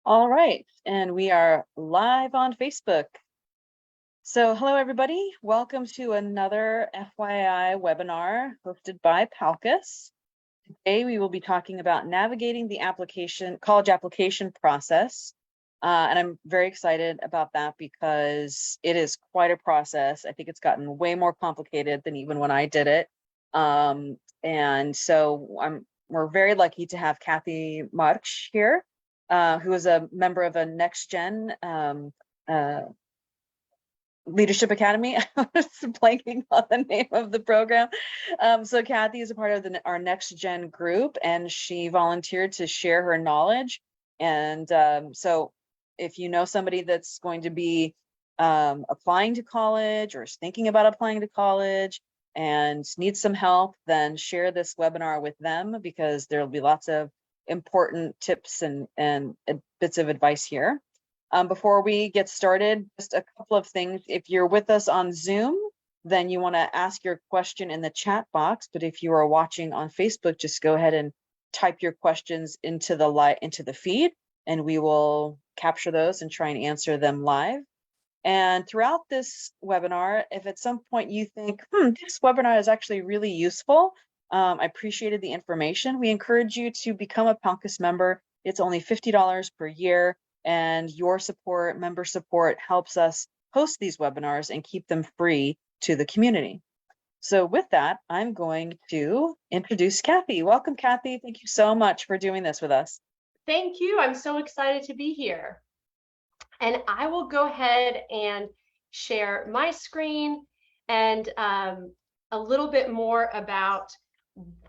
All right, and we are live on Facebook. So hello everybody, welcome to another FYI webinar hosted by PALCUS. Today we will be talking about navigating the college application process. And I'm very excited about that because it is quite a process. I think it's gotten way more complicated than even when I did it. And so we're very lucky to have Kathy March here, who is a member of a Next Gen Leadership Academy. I was blanking on the name of the program. So Kathy is a part of our Next Gen group, and she volunteered to share her knowledge. And so if you know somebody that's going to be applying to college or is thinking about applying to college and needs some help, then share this webinar with them because there'll be lots of important tips and bits of advice here. Before we get started, just a couple of things. If you're with us on Zoom, then you want to ask your question in the chat box. But if you are watching on Facebook, just go ahead and type your questions into the feed, and we will capture those and try and answer them live. And throughout this webinar, if at some point you think, this webinar is actually really useful, I appreciated the information, we encourage you to become a PALCUS member. It's only $50 per year. And your support, member support, helps us host these webinars and keep them free to the community. So with that, I'm going to introduce Kathy. Welcome, Kathy. Thank you so much for doing this with us. Thank you. I'm so excited to be here. And I will go ahead and share my screen and a little bit more about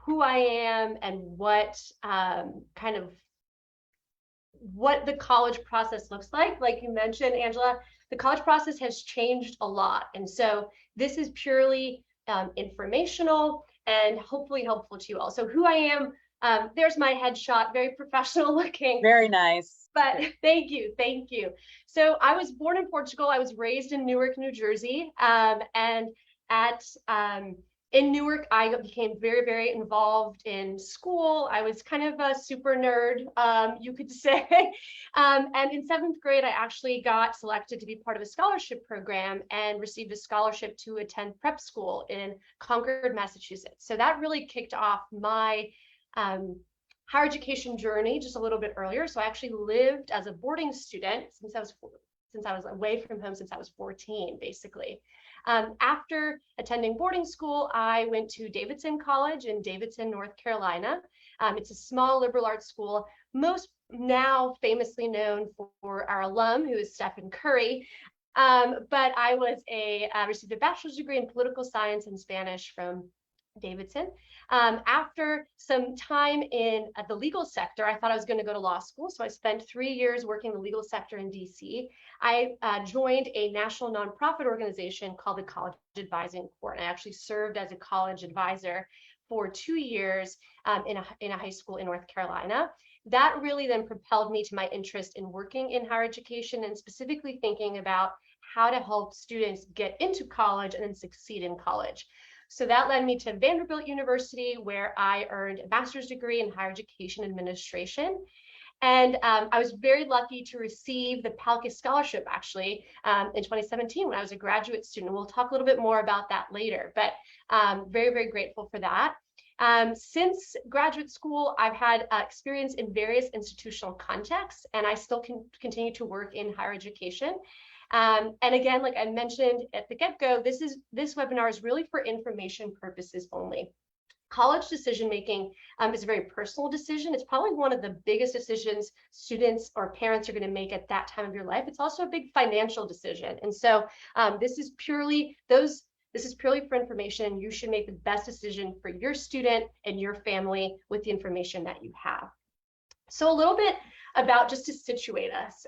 who I am and what what the college process looks like. Like you mentioned, Angela, the college process has changed a lot. And so this is purely informational and hopefully helpful to you all. So who I am, there's my headshot, very professional looking. Very nice. But thank you. So I was born in Portugal. I was raised in Newark, New Jersey. In Newark, I became very, very involved in school. I was kind of a super nerd, you could say. And in 7th grade, I actually got selected to be part of a scholarship program and received a scholarship to attend prep school in Concord, Massachusetts. So that really kicked off my higher education journey just a little bit earlier. So I actually lived as a boarding student since I was away from home since I was 14, basically. After attending boarding school, I went to Davidson College in Davidson, North Carolina. It's a small liberal arts school, most now famously known for our alum, who is Stephen Curry. But I received a bachelor's degree in political science and Spanish from Davidson. After some time in the legal sector, I thought I was going to go to law school. So I spent 3 years working in the legal sector in DC. I joined a national nonprofit organization called the College Advising Court. I actually served as a college advisor for 2 years in a high school in North Carolina. That really then propelled me to my interest in working in higher education and specifically thinking about how to help students get into college and then succeed in college. So that led me to Vanderbilt University, where I earned a master's degree in higher education administration. And I was very lucky to receive the PALCUS scholarship, actually, in 2017 when I was a graduate student. We'll talk a little bit more about that later, but very, very grateful for that. Since graduate school, I've had experience in various institutional contexts, and I still continue to work in higher education. And again, like I mentioned at the get-go, this webinar is really for information purposes only. College decision-making is a very personal decision. It's probably one of the biggest decisions students or parents are going to make at that time of your life. It's also a big financial decision. And so this is purely for information. You should make the best decision for your student and your family with the information that you have. So a little bit about just to situate us.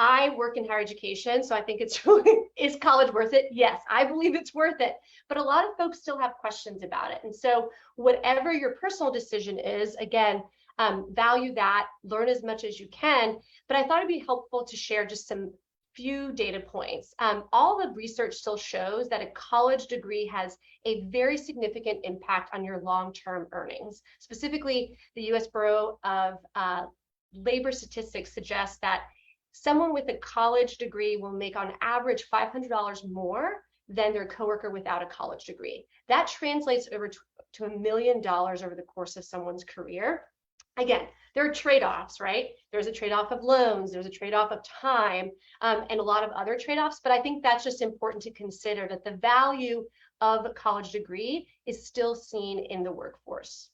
I work in higher education, so I think is college worth it? Yes, I believe it's worth it. But a lot of folks still have questions about it. And so whatever your personal decision is, again, value that, learn as much as you can. But I thought it'd be helpful to share just some few data points. All the research still shows that a college degree has a very significant impact on your long-term earnings. Specifically, the U.S. Bureau of labor statistics suggest that someone with a college degree will make on average $500 more than their coworker without a college degree. That translates over to $1 million over the course of someone's career. Again, there are trade-offs, right? There's a trade-off of loans, there's a trade-off of time, and a lot of other trade-offs, but I think that's just important to consider, that the value of a college degree is still seen in the workforce.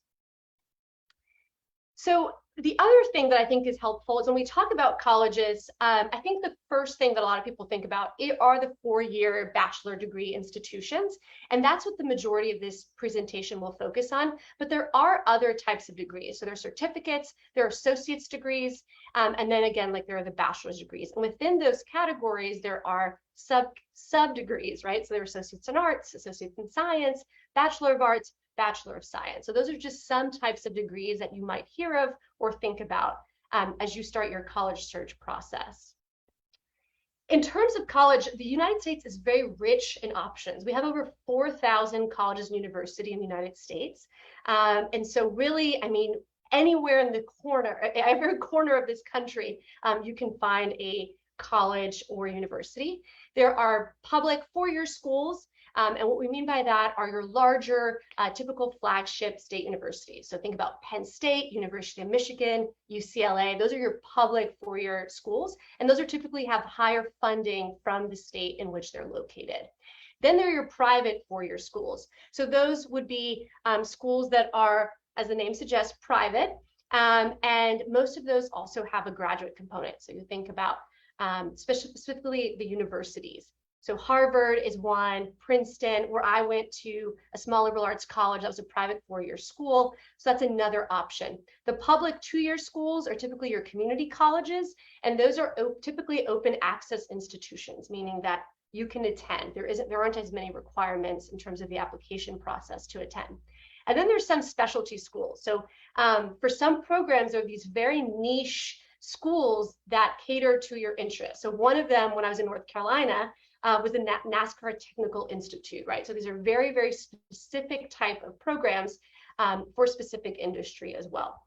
So the other thing that I think is helpful is when we talk about colleges, I think the first thing that a lot of people think about are the four-year bachelor degree institutions. And that's what the majority of this presentation will focus on. But there are other types of degrees. So there are certificates, there are associate's degrees, and then again, like there are the bachelor's degrees. And within those categories, there are sub degrees, right? So there are associates in arts, associates in science, bachelor of arts, Bachelor of Science. So those are just some types of degrees that you might hear of or think about as you start your college search process. In terms of college, the United States is very rich in options. We have over 4,000 colleges and universities in the United States. And so really, I mean, anywhere in the corner, every corner of this country, you can find a college or university. There are public four-year schools. And what we mean by that are your larger, typical flagship state universities. So think about Penn State, University of Michigan, UCLA. Those are your public four-year schools. And those are typically have higher funding from the state in which they're located. Then there are your private four-year schools. So those would be schools that are, as the name suggests, private. And most of those also have a graduate component. So you think about specifically the universities. So Harvard is one, Princeton, where I went to a small liberal arts college, that was a private four-year school. So that's another option. The public two-year schools are typically your community colleges, and those are typically open access institutions, meaning that you can attend. There aren't as many requirements in terms of the application process to attend. And then there's some specialty schools. So for some programs, there are these very niche schools that cater to your interests. So one of them, when I was in North Carolina, was the NASCAR Technical Institute, right? So these are very, very specific type of programs for specific industry as well.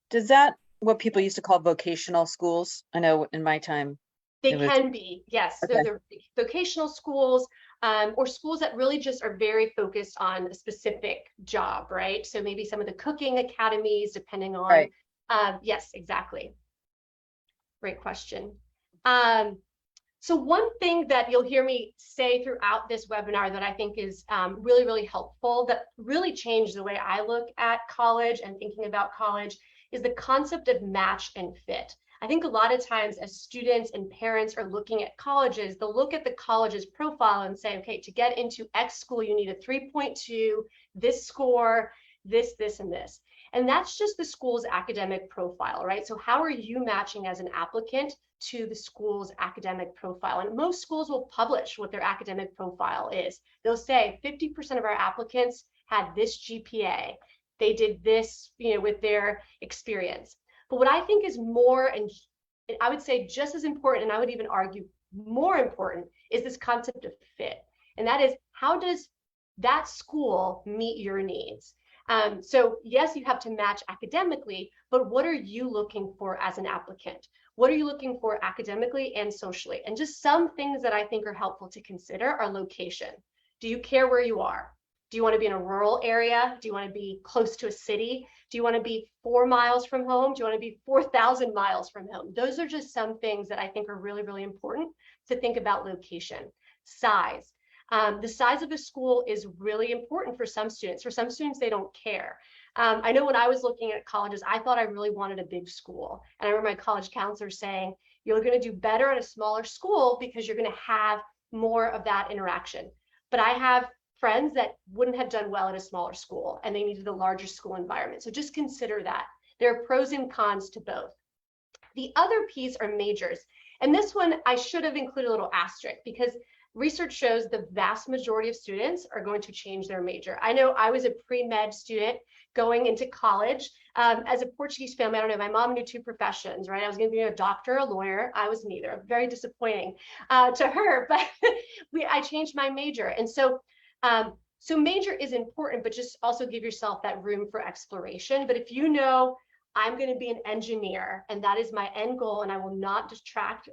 Does that what people used to call vocational schools? I know in my time. They can be, yes. Okay. So they're vocational schools or schools that really just are very focused on a specific job, right? So maybe some of the cooking academies, depending on, right. Yes, exactly. Great question. So one thing that you'll hear me say throughout this webinar that I think is really, really helpful, that really changed the way I look at college and thinking about college, is the concept of match and fit. I think a lot of times as students and parents are looking at colleges, they'll look at the college's profile and say, okay, to get into X school, you need a 3.2, this score, this, and this. And that's just the school's academic profile, right? So how are you matching as an applicant to the school's academic profile? And most schools will publish what their academic profile is. They'll say 50% of our applicants had this GPA. They did this, with their experience. But what I think is more, and I would say just as important, and I would even argue more important, is this concept of fit. And that is, how does that school meet your needs? So yes, you have to match academically, but what are you looking for as an applicant? What are you looking for academically and socially? And just some things that I think are helpful to consider are location. Do you care where you are? Do you want to be in a rural area? Do you want to be close to a city? Do you want to be 4 miles from home? Do you want to be 4,000 miles from home? Those are just some things that I think are really, really important to think about location. Size. The size of a school is really important for some students. For some students, they don't care. I know when I was looking at colleges, I thought I really wanted a big school. And I remember my college counselor saying, you're going to do better at a smaller school because you're going to have more of that interaction. But I have friends that wouldn't have done well at a smaller school and they needed a larger school environment. So just consider that. There are pros and cons to both. The other piece are majors. And this one, I should have included a little asterisk because research shows the vast majority of students are going to change their major. I know I was a pre-med student going into college. As a Portuguese family, I don't know, my mom knew 2 professions, right? I was going to be a doctor, a lawyer. I was neither. Very disappointing to her, but I changed my major. And so major is important, but just also give yourself that room for exploration. But if you know, I'm going to be an engineer and that is my end goal and I will not distract,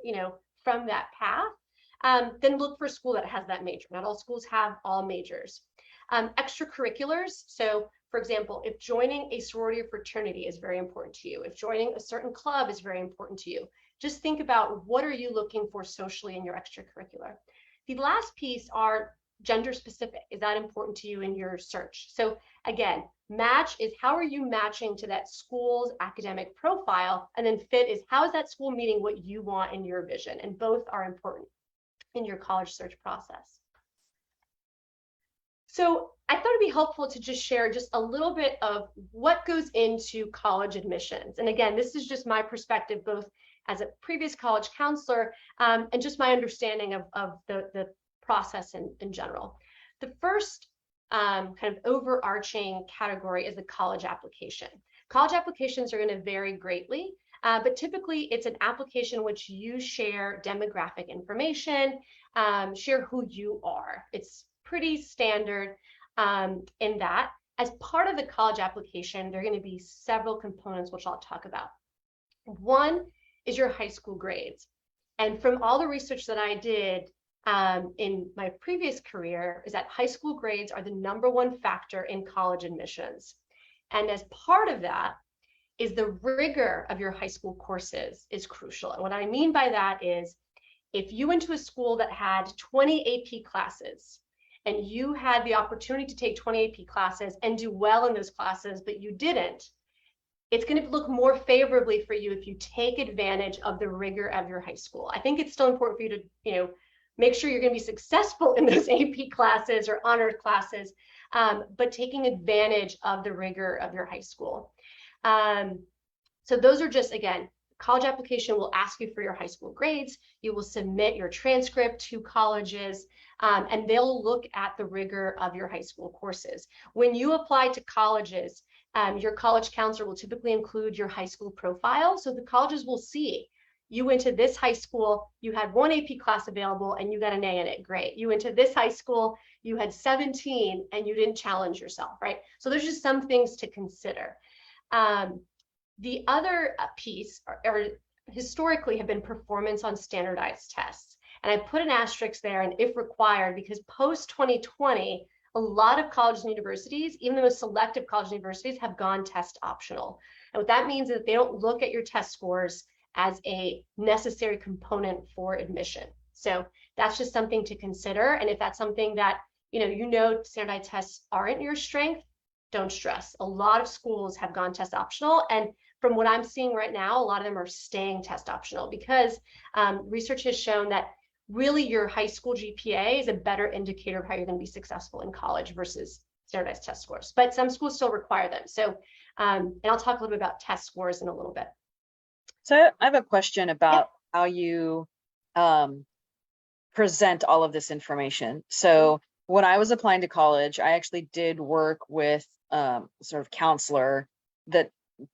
from that path, then look for a school that has that major. Not all schools have all majors. Extracurriculars. So for example, if joining a sorority or fraternity is very important to you, if joining a certain club is very important to you, just think about what are you looking for socially in your extracurricular. The last piece are gender specific. Is that important to you in your search? So again, match is how are you matching to that school's academic profile, and then fit is how is that school meeting what you want in your vision, and both are important in your college search process. So I thought it'd be helpful to just share just a little bit of what goes into college admissions. And again, this is just my perspective, both as a previous college counselor and just my understanding of the process in general. The first kind of overarching category is the college application. College applications are going to vary greatly, but typically it's an application which you share demographic information, share who you are. It's pretty standard in that. As part of the college application, there are going to be several components which I'll talk about. One is your high school grades. And from all the research that I did in my previous career is that high school grades are the #1 factor in college admissions. And as part of that is the rigor of your high school courses is crucial. And what I mean by that is if you went to a school that had 20 AP classes and you had the opportunity to take 20 AP classes and do well in those classes, but you didn't, it's going to look more favorably for you if you take advantage of the rigor of your high school. I think it's still important for you to, make sure you're going to be successful in those AP classes or honors classes, but taking advantage of the rigor of your high school. So those are just, again, college application will ask you for your high school grades. You will submit your transcript to colleges, and they'll look at the rigor of your high school courses. When you apply to colleges, your college counselor will typically include your high school profile. So the colleges will see you went to this high school, you had 1 AP class available and you got an A in it, great. You went to this high school, you had 17 and you didn't challenge yourself, right? So there's just some things to consider. The other piece are historically have been performance on standardized tests. And I put an asterisk there and if required, because post 2020, a lot of colleges and universities, even the most selective college and universities, have gone test optional. And what that means is that they don't look at your test scores as a necessary component for admission. So that's just something to consider. And if that's something that, standardized tests aren't your strength, don't stress. A lot of schools have gone test optional. And from what I'm seeing right now, a lot of them are staying test optional because research has shown that really your high school GPA is a better indicator of how you're going to be successful in college versus standardized test scores. But some schools still require them. So, and I'll talk a little bit about test scores in a little bit. So I have a question about how you present all of this information. So when I was applying to college, I actually did work with sort of counselor that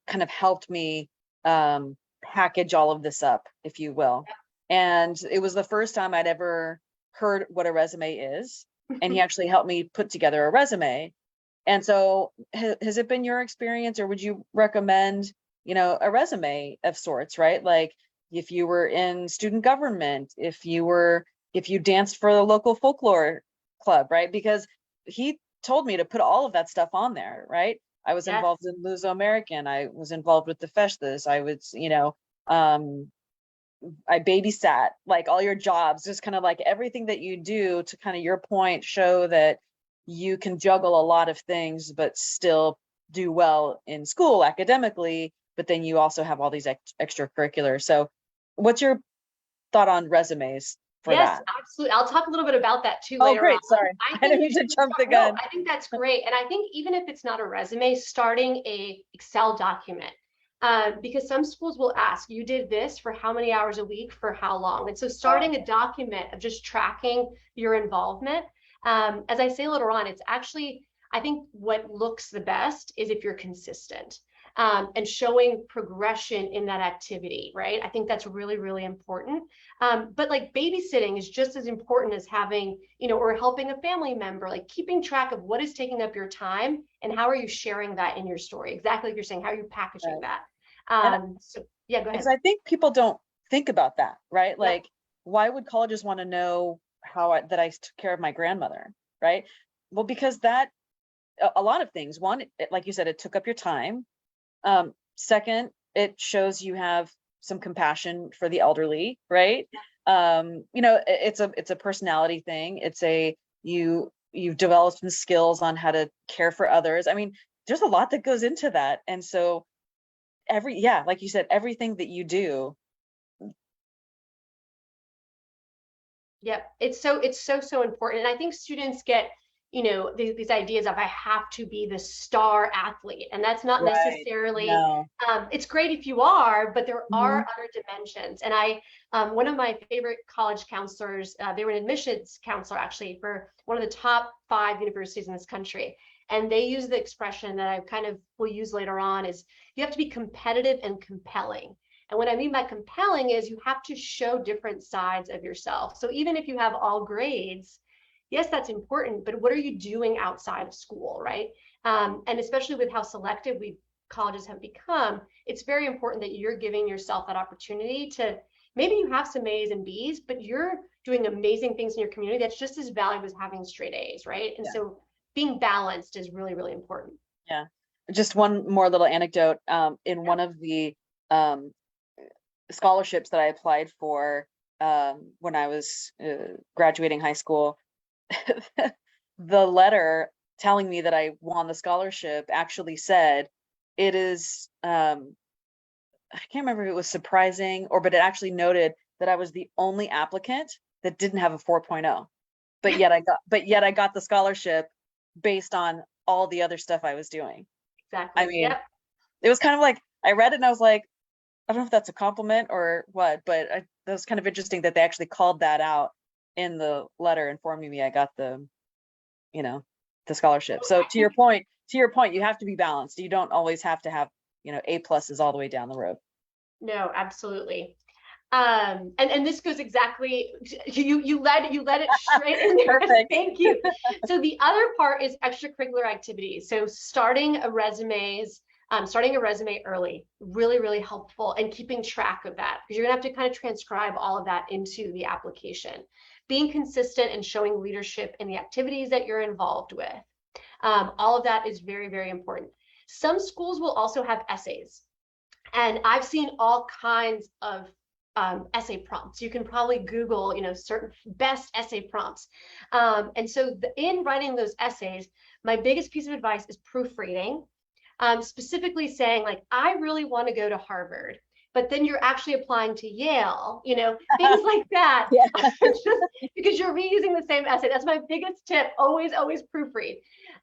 kind of helped me package all of this up, if you will. And it was the first time I'd ever heard what a resume is. And he actually helped me put together a resume. And so has it been your experience, or would you recommend a resume of sorts, right? Like if you were in student government, if you danced for the local folklore club, right? Because he told me to put all of that stuff on there, right? I was involved in Luso American. I was involved with the Festas. I was, I babysat, like all your jobs, just kind of like everything that you do to kind of your point, show that you can juggle a lot of things, but still do well in school academically. But then you also have all these extracurriculars. So what's your thought on resumes for that? Yes, absolutely. I'll talk a little bit about that too later on. Sorry. I didn't mean to jump the gun. No, I think that's great. And I think even if it's not a resume, starting a Excel document, because some schools will ask, you did this for how many hours a week for how long? And so starting a document of just tracking your involvement, as I say later on, it's actually, I think what looks the best is if you're consistent. And showing progression in that activity, right? I think that's really, really important. But like babysitting is just as important as having, or helping a family member, like keeping track of what is taking up your time and how are you sharing that in your story? Exactly like you're saying, how are you packaging that? So yeah, go Because ahead. I think people don't think about that, right? Yep. Like, why would colleges want to know that I took care of my grandmother, right? Well, because that a lot of things. One, like you said, it took up your time. Second, it shows you have some compassion for the elderly, right? It's a personality thing. You've developed some skills on how to care for others. I mean, there's a lot that goes into that. And so like you said, everything that you do. Yep. It's so important. And I think students get, these ideas of I have to be the star athlete. And that's not Right. necessarily, No. it's great if you are, but there are Mhm. other dimensions. And one of my favorite college counselors, they were an admissions counselor actually for one of the top 5 universities in this country. And they use the expression that I kind of will use later on is you have to be competitive and compelling. And what I mean by compelling is you have to show different sides of yourself. So even if you have all grades, yes, that's important, but what are you doing outside of school, right? And especially with how selective colleges have become, it's very important that you're giving yourself that opportunity to maybe you have some A's and B's, but you're doing amazing things in your community that's just as valuable as having straight A's, right? And Yeah. so being balanced is really, really important. Yeah. Just one more little anecdote. In Yeah. one of the um, scholarships that I applied for when I was graduating high school, the letter telling me that I won the scholarship actually said it is I can't remember if it was surprising but it actually noted that I was the only applicant that didn't have a 4.0, but yet I got the scholarship based on all the other stuff I was doing. I Exactly. mean, Yep. it was kind of like I read it and I was like, I don't know if that's a compliment or what, but that was kind of interesting that they actually called that out in the letter informing me I got you know, the scholarship. So I think to your point, you have to be balanced. You don't always have to have, A pluses all the way down the road. no, absolutely. And this goes exactly, you led it straight in there. Perfect. Thank you. So the other part is extracurricular activities. So starting a resume early, really, really helpful, and keeping track of that because you're gonna have to kind of transcribe all of that into the application. Being consistent and showing leadership in the activities that you're involved with. All of that is very, very important. Some schools will also have essays. And I've seen all kinds of essay prompts. You can probably Google, certain best essay prompts. And so in writing those essays, my biggest piece of advice is proofreading, specifically saying like, I really want to go to Harvard, but then you're actually applying to Yale, things like that. Yeah. Just because you're reusing the same essay. That's my biggest tip. Always, always proofread.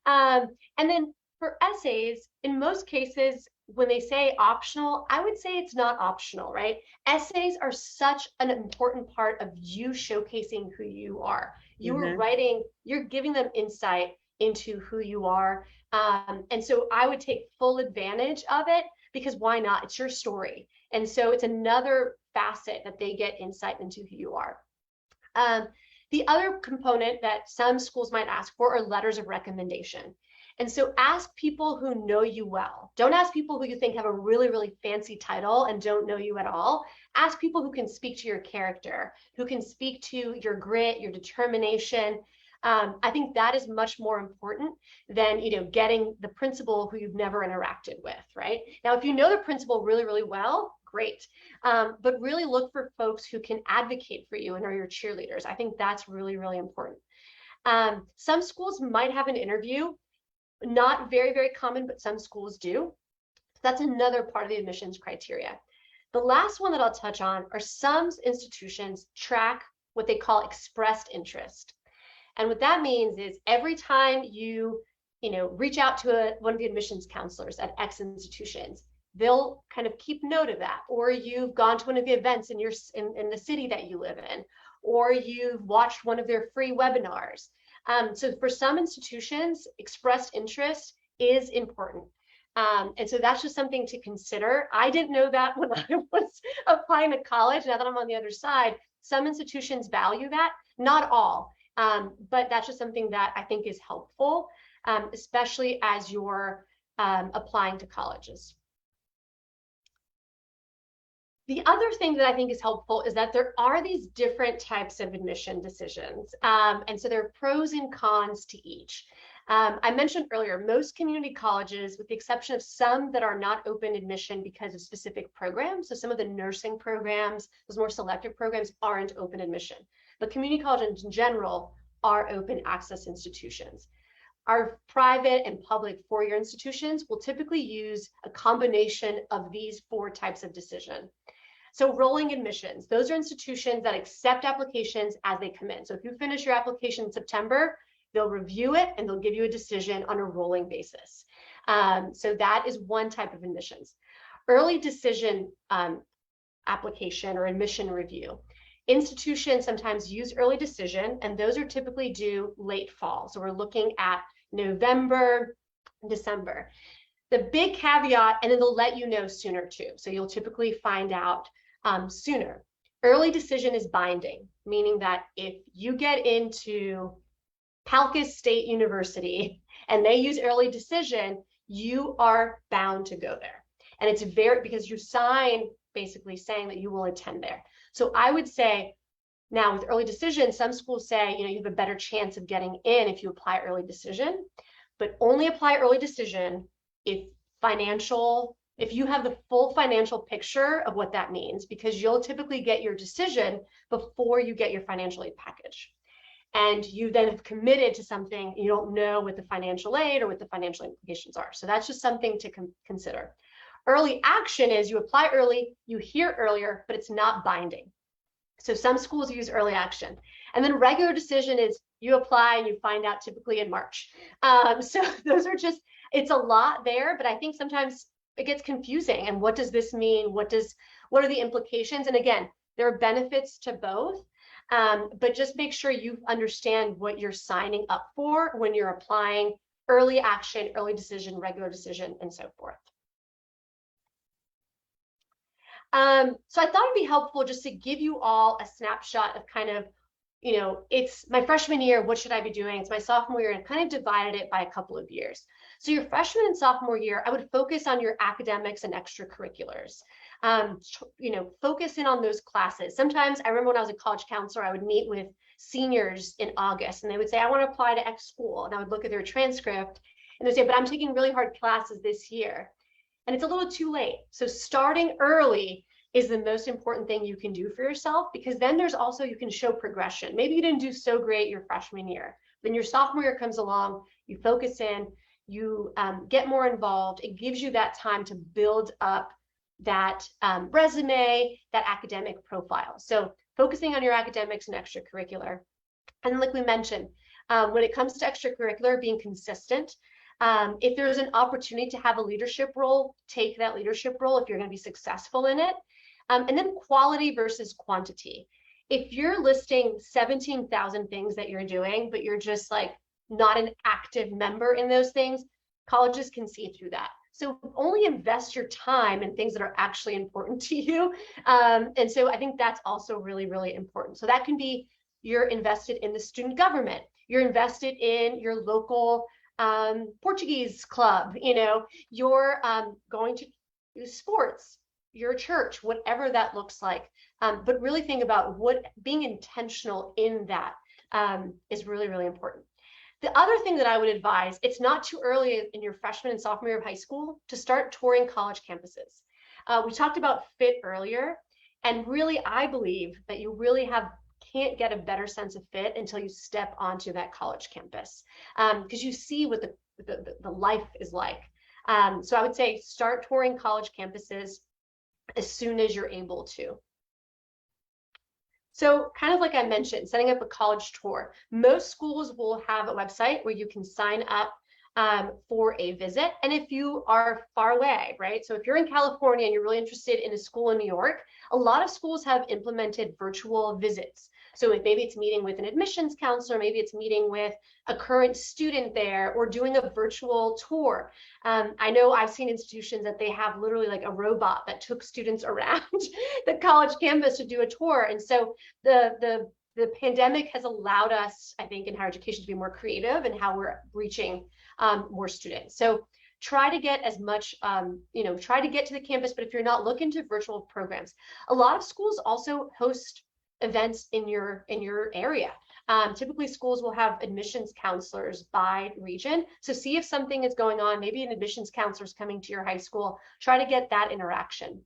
And then for essays, in most cases, when they say optional, I would say it's not optional, right? Essays are such an important part of you showcasing who you are. You are Hmm. writing, you're giving them insight into who you are. And so I would take full advantage of it because why not? It's your story. And so it's another facet that they get insight into who you are. Um, the other component that some schools might ask for are letters of recommendation. And so ask people who know you well. Don't ask people who you think have a really, really fancy title and don't know you at all. Ask people who can speak to your character, who can speak to your grit, your determination. I think that is much more important than getting the principal who you've never interacted with, right? Now, if you know the principal really, really well, great. But really look for folks who can advocate for you and are your cheerleaders. I think that's really, really important. Some schools might have an interview, not very, very common, but some schools do. That's another part of the admissions criteria. The last one that I'll touch on are some institutions track what they call expressed interest. And what that means is every time you reach out to one of the admissions counselors at X institutions, they'll kind of keep note of that. Or you've gone to one of the events in the city that you live in, or you've watched one of their free webinars. So for some institutions, expressed interest is important. And so that's just something to consider. I didn't know that when I was applying to college. Now that I'm on the other side, some institutions value that, not all. But that's just something that I think is helpful, especially as you're applying to colleges. The other thing that I think is helpful is that there are these different types of admission decisions. And so there are pros and cons to each. I mentioned earlier, most community colleges, with the exception of some that are not open admission because of specific programs, so some of the nursing programs, those more selective programs aren't open admission. But community colleges in general are open access institutions. Our private and public four-year institutions will typically use a combination of these four types of decision. So rolling admissions, those are institutions that accept applications as they come in. So if you finish your application in September, they'll review it and they'll give you a decision on a rolling basis. So that is one type of admissions. Early decision application or admission review. Institutions sometimes use early decision, and those are typically due late fall. So we're looking at November, December. The big caveat, and then they'll let you know sooner too. So you'll typically find out sooner. Early decision is binding, meaning that if you get into PALCUS State University and they use early decision, you are bound to go there. And it's because you sign basically saying that you will attend there. So I would say now with early decision, some schools say, you have a better chance of getting in if you apply early decision, but only apply early decision if you have the full financial picture of what that means, because you'll typically get your decision before you get your financial aid package. And you then have committed to something, you don't know what the financial aid or what the financial implications are. So that's just something to consider. Early action is you apply early, you hear earlier, but it's not binding. So some schools use early action. And then regular decision is you apply and you find out typically in March. So those are just, it's a lot there, but I think sometimes it gets confusing. And what does this mean? What are the implications? And again, there are benefits to both, but just make sure you understand what you're signing up for when you're applying early action, early decision, regular decision, and so forth. So I thought it'd be helpful just to give you all a snapshot of kind of, it's my freshman year, what should I be doing? It's my sophomore year, and kind of divided it by a couple of years. So your freshman and sophomore year, I would focus on your academics and extracurriculars. Focus in on those classes. Sometimes I remember when I was a college counselor, I would meet with seniors in August and they would say, I want to apply to X school. And I would look at their transcript and they'd say, but I'm taking really hard classes this year. And it's a little too late. So starting early is the most important thing you can do for yourself, because then there's also, you can show progression. Maybe you didn't do so great your freshman year. Then your sophomore year comes along, you focus in, you get more involved. It gives you that time to build up that resume, that academic profile. So focusing on your academics and extracurricular. And like we mentioned, when it comes to extracurricular, being consistent. If there's an opportunity to have a leadership role, take that leadership role if you're going to be successful in it. And then quality versus quantity. If you're listing 17,000 things that you're doing, but you're just like not an active member in those things, colleges can see through that. So only invest your time in things that are actually important to you. And so I think that's also really, really important. So that can be you're invested in the student government, you're invested in your local Portuguese club, you're going to sports, your church, whatever that looks like. But really think about being intentional in that is really, really important. The other thing that I would advise, it's not too early in your freshman and sophomore year of high school to start touring college campuses. We talked about fit earlier, and really, I believe that you really can't get a better sense of fit until you step onto that college campus, because you see what the life is like. So I would say start touring college campuses as soon as you're able to. So kind of like I mentioned, setting up a college tour. Most schools will have a website where you can sign up for a visit. And if you are far away, right? So if you're in California and you're really interested in a school in New York, a lot of schools have implemented virtual visits. So if maybe it's meeting with an admissions counselor, maybe it's meeting with a current student there, or doing a virtual tour. I know I've seen institutions that they have literally like a robot that took students around the college campus to do a tour. And so the pandemic has allowed us, I think, in higher education to be more creative in how we're reaching more students. So try to get as much, try to get to the campus. But if you're not, look into virtual programs. A lot of schools also host events in your area. Typically schools will have admissions counselors by region. So see if something is going on, maybe an admissions counselor is coming to your high school, try to get that interaction.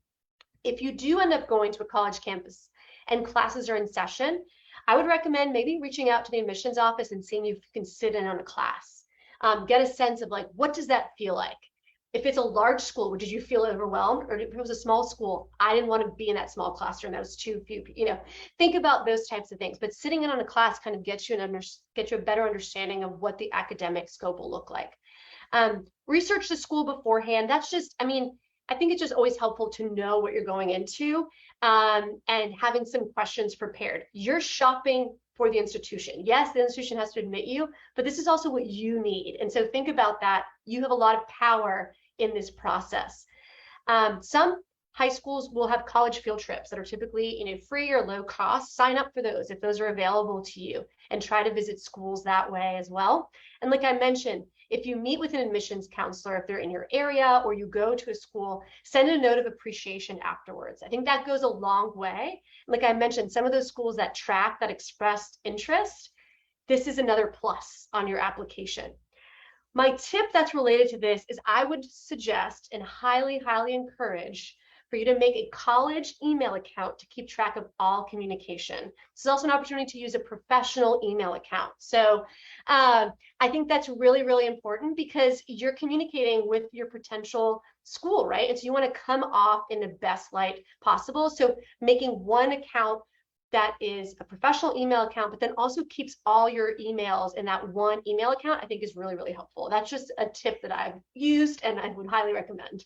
If you do end up going to a college campus and classes are in session, I would recommend maybe reaching out to the admissions office and seeing if you can sit in on a class. Get a sense of like, what does that feel like? If it's a large school, did you feel overwhelmed? Or if it was a small school, I didn't want to be in that small classroom. That was too few, think about those types of things. But sitting in on a class kind of gets you a better understanding of what the academic scope will look like. Research the school beforehand. That's just, I think it's just always helpful to know what you're going into, and having some questions prepared. You're shopping for the institution. Yes, the institution has to admit you, but this is also what you need. And so think about that. You have a lot of power in this process. Some high schools will have college field trips that are typically, free or low cost. Sign up for those if those are available to you, and try to visit schools that way as well. And like I mentioned, if you meet with an admissions counselor, if they're in your area, or you go to a school, send a note of appreciation afterwards. I think that goes a long way. Like I mentioned, some of those schools that track that expressed interest, this is another plus on your application. My tip that's related to this is I would suggest and highly, highly encourage for you to make a college email account to keep track of all communication. This is also an opportunity to use a professional email account. So I think that's really, really important, because you're communicating with your potential school, right? And so you want to come off in the best light possible. So making one account that is a professional email account, but then also keeps all your emails in that one email account, I think is really, really helpful. That's just a tip that I've used and I would highly recommend.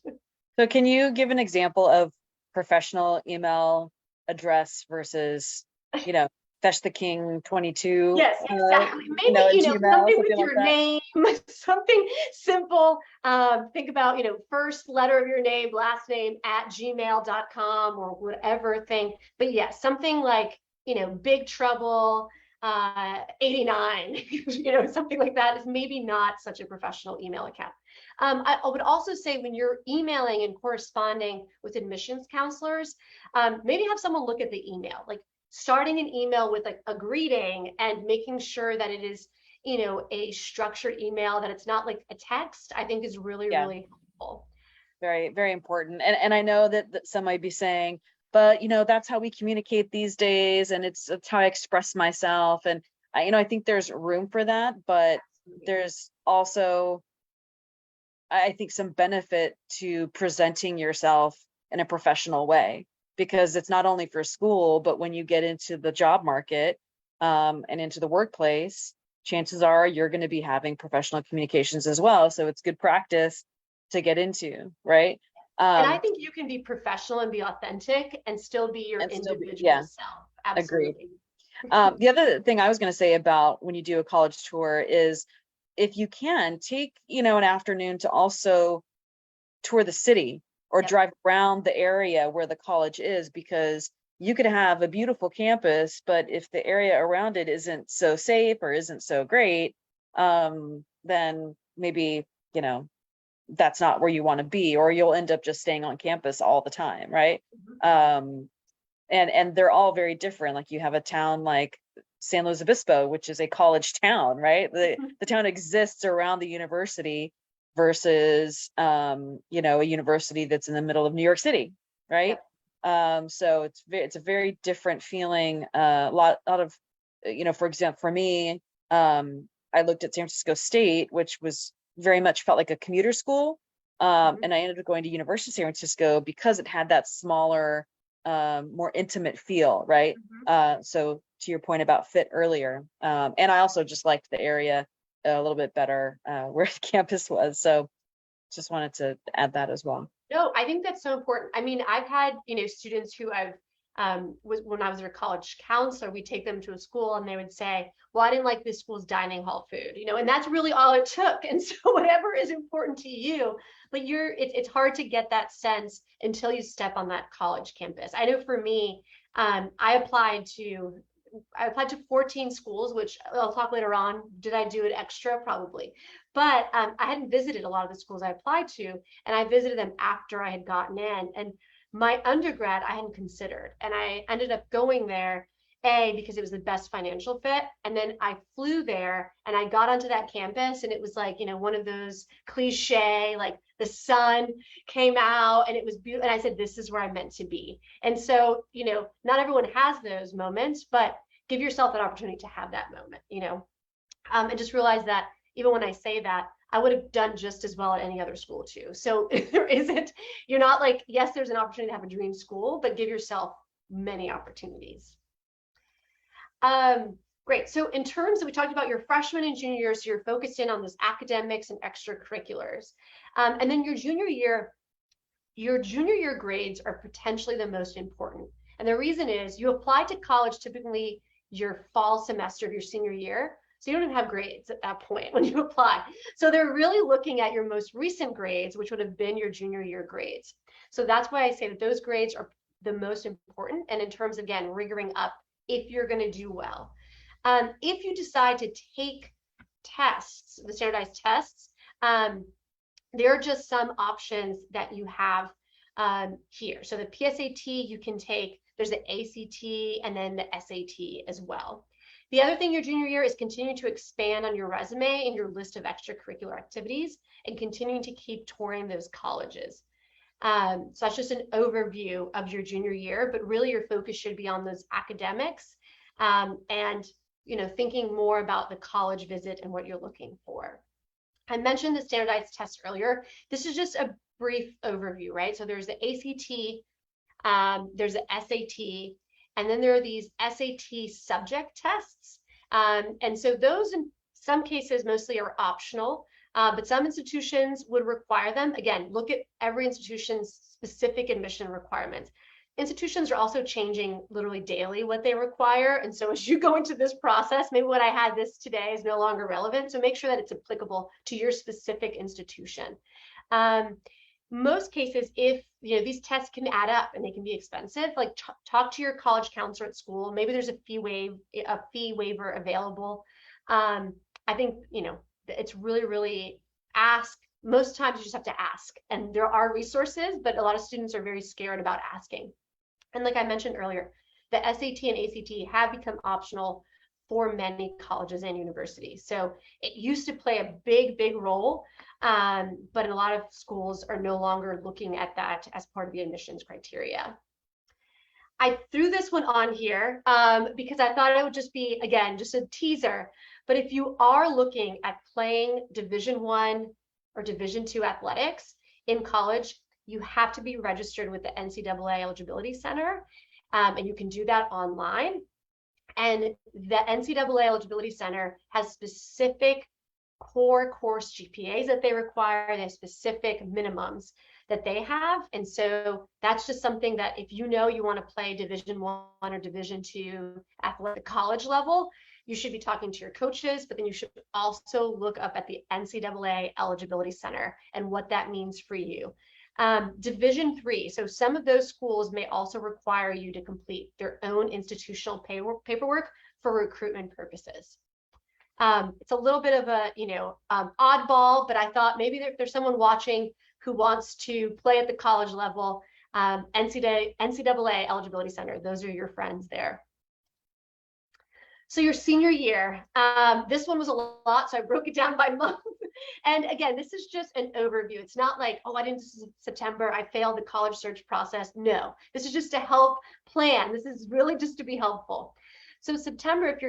So can you give an example of professional email address versus, Fetch the King 22? Yes, exactly. Maybe, Gmail, something with like your that. name, something simple. Think about, first letter of your name, last name @gmail.com or whatever thing. But yeah, something like, Big Trouble 89, something like that is maybe not such a professional email account. I would also say when you're emailing and corresponding with admissions counselors, maybe have someone look at the email, like starting an email with like a greeting and making sure that it is, a structured email, that it's not like a text, I think is really, really helpful. Very, very important. And I know that some might be saying, but that's how we communicate these days, and it's how I express myself. And I think there's room for that, but there's also, I think, some benefit to presenting yourself in a professional way, because it's not only for school, but when you get into the job market and into the workplace, chances are you're going to be having professional communications as well. So it's good practice to get into, right? And I think you can be professional and be authentic and still be your individual self. Absolutely. Agreed. The other thing I was going to say about when you do a college tour is, if you can take, an afternoon to also tour the city or drive around the area where the college is, because you could have a beautiful campus, but if the area around it isn't so safe or isn't so great, then maybe, that's not where you want to be, or you'll end up just staying on campus all the time, right? And they're all very different. Like you have a town like San Luis Obispo, which is a college town, right? The town exists around the university versus, a university that's in the middle of New York City, right? So it's a very different feeling. A lot of, for example, for me, I looked at San Francisco State, which was very much felt like a commuter school. And I ended up going to University of San Francisco because it had that smaller, more intimate feel, right? So to your point about fit earlier, and I also just liked the area a little bit better where the campus was. So just wanted to add that as well. No, I think that's so important. I've had, students who when I was their college counselor, we take them to a school and they would say, well, I didn't like this school's dining hall food, and that's really all it took. And so whatever is important to you, but it's hard to get that sense until you step on that college campus. I know for me, I applied to 14 schools, which I'll talk later on. Did I do it extra? Probably. But I hadn't visited a lot of the schools I applied to, and I visited them after I had gotten in. And my undergrad I hadn't considered, and I ended up going there because it was the best financial fit. And then I flew there and I got onto that campus, and it was like, one of those cliche, like the sun came out and it was beautiful. And I said, this is where I'm meant to be. And so, not everyone has those moments, but give yourself an opportunity to have that moment, and just realize that even when I say that, I would have done just as well at any other school too. So there isn't, you're not like, yes, there's an opportunity to have a dream school, but give yourself many opportunities. Great. So in terms of, we talked about your freshman and junior year, so you're focused in on those academics and extracurriculars. And then your junior year grades are potentially the most important. And the reason is you apply to college typically your fall semester of your senior year. So you don't even have grades at that point when you apply. So they're really looking at your most recent grades, which would have been your junior year grades. So that's why I say that those grades are the most important. And in terms of, again, rigoring up if you're going to do well. If you decide to take tests, the standardized tests, there are just some options that you have here. So the PSAT you can take, there's the ACT and then the SAT as well. The other thing your junior year is continuing to expand on your resume and your list of extracurricular activities and continuing to keep touring those colleges. So that's just an overview of your junior year, but really your focus should be on those academics and thinking more about the college visit and what you're looking for. I mentioned the standardized test earlier. This is just a brief overview, right? So there's the ACT, there's the SAT, and then there are these SAT subject tests. And so those in some cases mostly are optional, but some institutions would require them. Again, look at every institution's specific admission requirements. Institutions are also changing literally daily what they require. And so as you go into this process, maybe what I had this today is no longer relevant. So make sure that it's applicable to your specific institution. Most cases, if these tests can add up and they can be expensive, like talk to your college counselor at school. Maybe there's a fee waiver available. I think it's really ask. Most times you just have to ask, and there are resources, but a lot of students are very scared about asking. And like I mentioned earlier, the SAT and ACT have become optional for many colleges and universities. So it used to play a big role, but in a lot of schools are no longer looking at that as part of the admissions criteria. I threw this one on here because I thought it would just be, again, just a teaser. But if you are looking at playing Division I or Division II athletics in college, you have to be registered with the NCAA Eligibility Center, and you can do that online. And the NCAA Eligibility Center has specific core course GPAs that they require. They have specific minimums that they have. And so that's just something that if you want to play Division I or Division II athletic college level, you should be talking to your coaches, but then you should also look up at the NCAA Eligibility Center and what that means for you. Division III, so some of those schools may also require you to complete their own institutional paperwork for recruitment purposes. It's a little bit of a, oddball, but I thought maybe there's someone watching who wants to play at the college level. NCAA Eligibility Center, those are your friends there. So your senior year, this one was a lot, so I broke it down by month. And again, this is just an overview. It's not like, oh, I didn't September, I failed the college search process. No, this is just to help plan. This is really just to be helpful. So September, if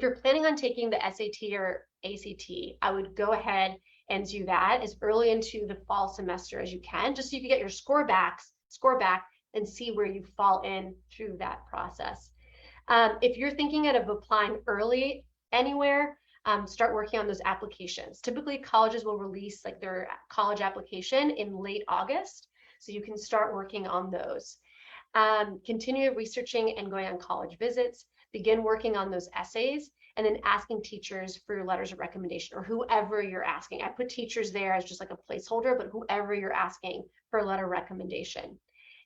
you're planning on taking the SAT or ACT, I would go ahead and do that as early into the fall semester as you can, just so you can get your score back and see where you fall in through that process. If you're thinking of applying early anywhere, start working on those applications. Typically, colleges will release like their college application in late August, so you can start working on those. Continue researching and going on college visits. Begin working on those essays, and then asking teachers for your letters of recommendation, or whoever you're asking. I put teachers there as just like a placeholder, but whoever you're asking for a letter of recommendation.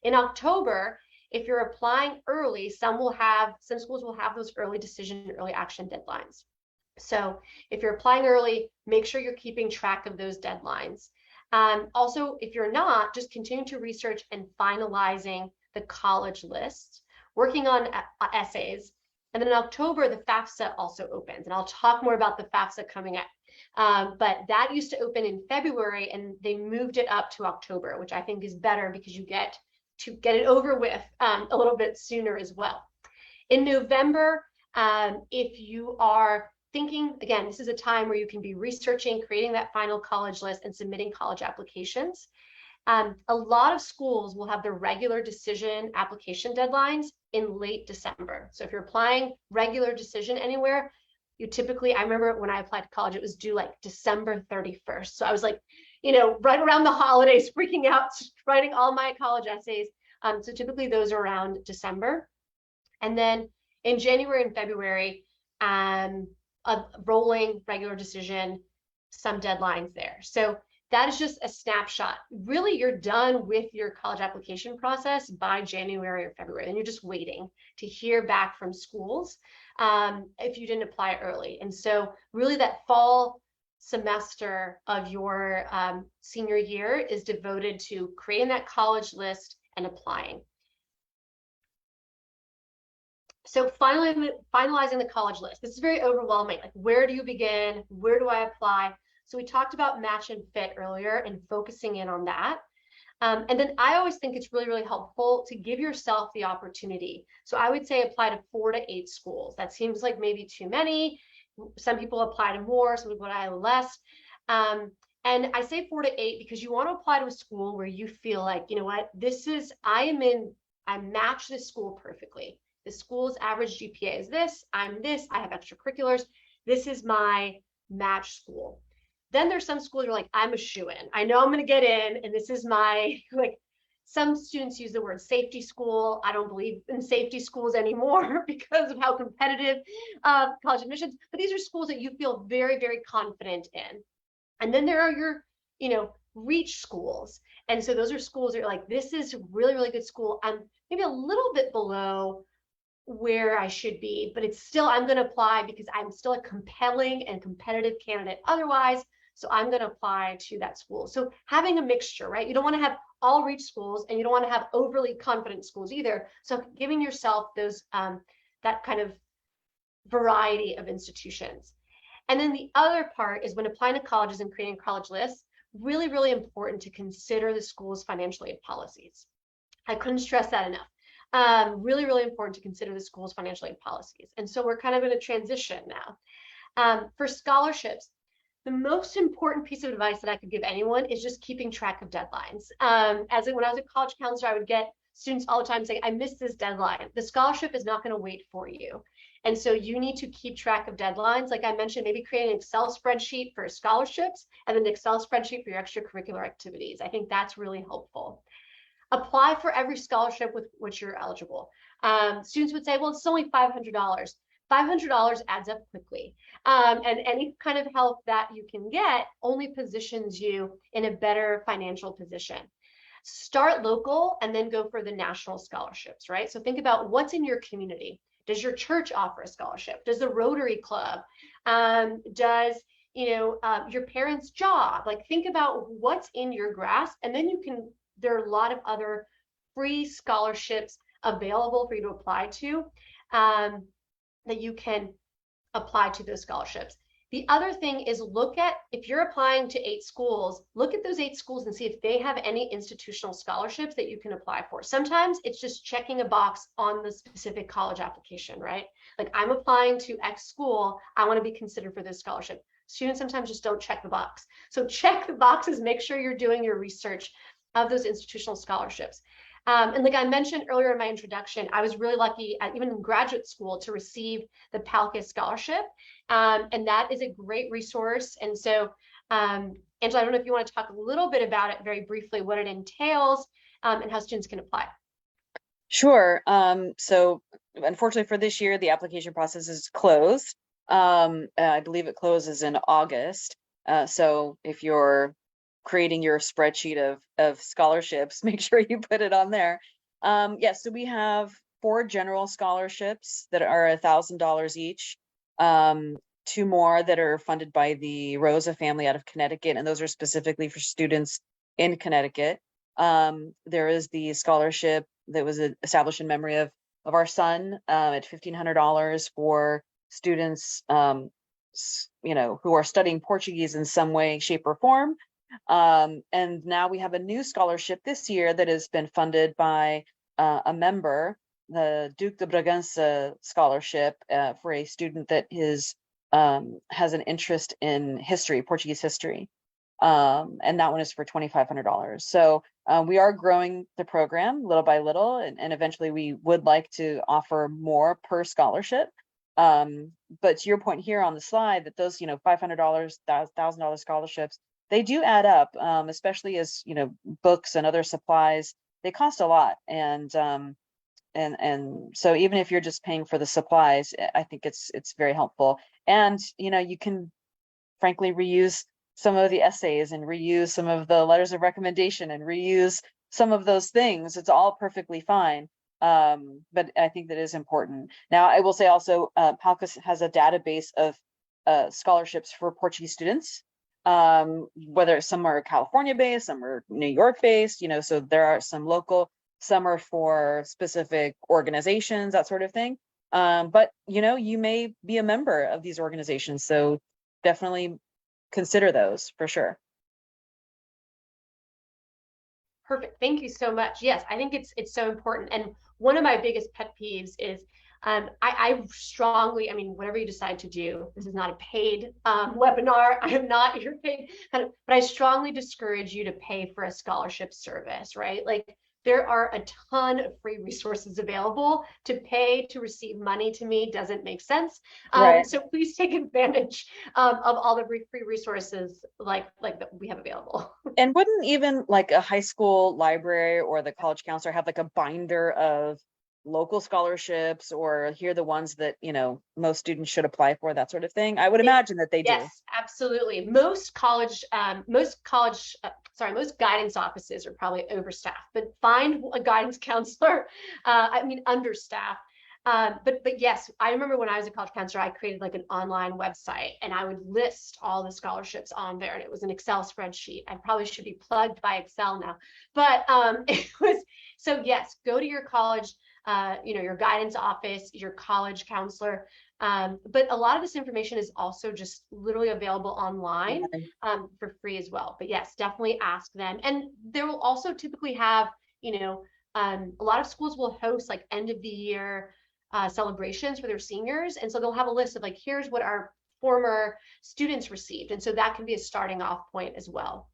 In October, if you're applying early, some schools will have those early decision, early action deadlines. So if you're applying early, make sure you're keeping track of those deadlines. Also, if you're not, just continue to research and finalizing the college list, working on essays. And then in October, the FAFSA also opens. And I'll talk more about the FAFSA coming up. But that used to open in February, and they moved it up to October, which I think is better because you get to get it over with a little bit sooner as well. In November, if you are thinking, again, this is a time where you can be researching, creating that final college list, and submitting college applications. A lot of schools will have their regular decision application deadlines in late December. So if you're applying regular decision anywhere, you typically, I remember when I applied to college, it was due like December 31st. So I was like, you know, right around the holidays, freaking out, writing all my college essays. So typically those are around December. And then in January and February, a rolling regular decision, some deadlines there. So that is just a snapshot. Really, you're done with your college application process by January or February, and you're just waiting to hear back from schools if you didn't apply early. And so really that fall semester of your senior year is devoted to creating that college list and applying. So finalizing the college list. This is very overwhelming. Like, where do you begin? Where do I apply? So we talked about match and fit earlier and focusing in on that. And then I always think it's really, really helpful to give yourself the opportunity. So I would say apply to 4 to 8 schools. That seems like maybe too many. Some people apply to more, some people apply to less. And I say 4 to 8 because you want to apply to a school where you feel like, you know what, I match this school perfectly. The school's average GPA is this, I have extracurriculars. This is my match school. Then there's some schools you're like, I'm a shoo-in. I know I'm going to get in, and this is my, like, some students use the word safety school. I don't believe in safety schools anymore because of how competitive college admissions, but these are schools that you feel very, very confident in. And then there are your, you know, reach schools. And so those are schools that are like, this is really, really good school. I'm maybe a little bit below where I should be, but it's still, I'm going to apply because I'm still a compelling and competitive candidate otherwise. So I'm going to apply to that school. So having a mixture, right? You don't want to have all reach schools, and you don't want to have overly confident schools either. So giving yourself those, that kind of variety of institutions. And then the other part is when applying to colleges and creating college lists, really, really important to consider the school's financial aid policies. I couldn't stress that enough. Really, really important to consider the school's financial aid policies. And so we're kind of in a transition now. For scholarships, the most important piece of advice that I could give anyone is just keeping track of deadlines. When I was a college counselor, I would get students all the time saying, I missed this deadline. The scholarship is not going to wait for you. And so you need to keep track of deadlines. Like I mentioned, maybe create an Excel spreadsheet for scholarships and then an Excel spreadsheet for your extracurricular activities. I think that's really helpful. Apply for every scholarship with which you're eligible. Students would say, well, it's only $500. $500 adds up quickly. And any kind of help that you can get only positions you in a better financial position. Start local and then go for the national scholarships, right? So think about what's in your community. Does your church offer a scholarship? Does the Rotary Club? Does your parents' job? Like, think about what's in your grasp, and then there are a lot of other free scholarships available for you to apply to, that you can apply to those scholarships. The other thing is if you're applying to 8 schools, look at those 8 schools and see if they have any institutional scholarships that you can apply for. Sometimes it's just checking a box on the specific college application, right? Like, I'm applying to X school, I want to be considered for this scholarship. Students sometimes just don't check the box. So check the boxes, make sure you're doing your research of those institutional scholarships. And like I mentioned earlier in my introduction, I was really lucky, even in graduate school, to receive the PALCUS scholarship. And that is a great resource. And so, Angela, I don't know if you want to talk a little bit about it very briefly, what it entails, and how students can apply. Sure. So unfortunately for this year, the application process is closed. I believe it closes in August. So if you're creating your spreadsheet of scholarships, make sure you put it on there. Yes, so we have 4 general scholarships that are $1,000 each. two more that are funded by the Rosa family out of Connecticut, and those are specifically for students in Connecticut. There is the scholarship that was established in memory of our son at $1,500 for students, who are studying Portuguese in some way, shape, or form. And now we have a new scholarship this year that has been funded by a member, the Duke de Bragança scholarship, for a student that has an interest in history, Portuguese history. And that one is for $2,500. So we are growing the program little by little, and eventually we would like to offer more per scholarship. But to your point here on the slide, that those, $500, $1,000 scholarships, they do add up, especially as, books and other supplies, they cost a lot. And so even if you're just paying for the supplies, I think it's very helpful. And, you can frankly reuse some of the essays and reuse some of the letters of recommendation and reuse some of those things. It's all perfectly fine. But I think that is important. Now, I will say also, PALCUS has a database of scholarships for Portuguese students, whether some are California based, some are New York based, so there are some local, some are for specific organizations, that sort of thing. But you may be a member of these organizations, so definitely consider those for sure. Perfect. Thank you so much. Yes, I think it's so important. And one of my biggest pet peeves is I strongly, whatever you decide to do, this is not a paid webinar. I am not your paid, but I strongly discourage you to pay for a scholarship service, right? Like, there are a ton of free resources available. To pay to receive money, to me, doesn't make sense. Right. So please take advantage of all the free resources like that we have available. And wouldn't even like a high school library or the college counselor have like a binder of local scholarships, or here are the ones that most students should apply for, that sort of thing? I would imagine that they do. Yes, absolutely. Most guidance offices are probably overstaffed, but find a guidance counselor, understaffed. But yes, I remember when I was a college counselor, I created like an online website, and I wowould list all the scholarships on there, and it was an Excel spreadsheet. I probably should be plugged by Excel now, but it was. So yes, go to your college, your guidance office, your college counselor. But a lot of this information is also just literally available online for free as well. But yes, definitely ask them. And they will also typically have, a lot of schools will host like end of the year celebrations for their seniors. And so they'll have a list of like, here's what our former students received. And so that can be a starting off point as well.